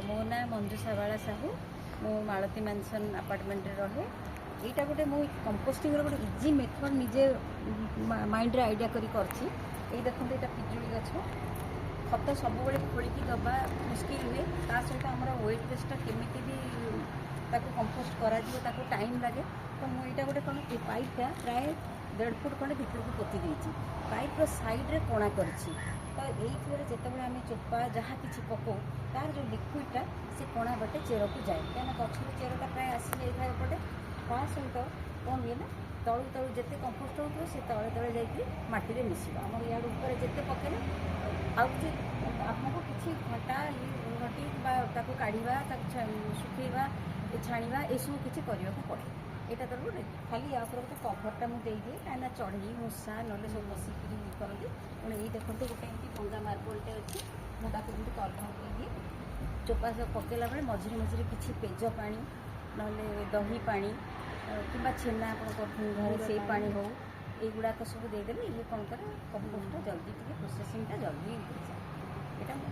मो ना मंजुषा बाला साहू मो मालती मैंसन अपार्टमेंट रहे यहाँ गोटे मुझे कंपोस्टिंग गोटे इजी मेथड निजे माइंड आइडिया करी देखते यहाँ पिजुड़ी गछ खत सब खोलिकी दबा मुस्किल हुए ता सहित आम वेट वेस्टा केमी भी कंपोस्ट करा टाइम लगे तो मुझे गोटे कौन पाइपटा प्राय 1.5 फुट खंडे भितर को पोती देती पाइप्र सैड्रे कणा कर तो ये जिते आम चोपा जहाँ किसी पकाऊ तार जो लिक्विडटा से कणा बाटे चेर को जाए कहीं गचर चेरटा प्राय आसी जाए एपटे ता सहित कौन हुए ना तलू तलू जिते कंपोस्ट हो से तले तले जाटी मिसब आम इड उपर जिते पकेले आपको किसी घंटा घंटी काढ़ा सुखेवा छाणा यू किसी करने पड़े यहाँ तो गोटे खाली या गोटे कभरटा मुझे कहीं चढ़ई मूषा ना सब बसिक करती पुणी ये देखते गोटे एमती भंगा मार्बलटे अच्छी मुझे कभर देगी चोपा सब पकेला बेले मझे मझे किसी पेज पा ना दही पा कि छेना आप घर से पा हो युड़ाक सब देदेले ये कौन करे कंपोस्ट जल्दी टे प्रोसेसिंगटा जल्दी हो जाए।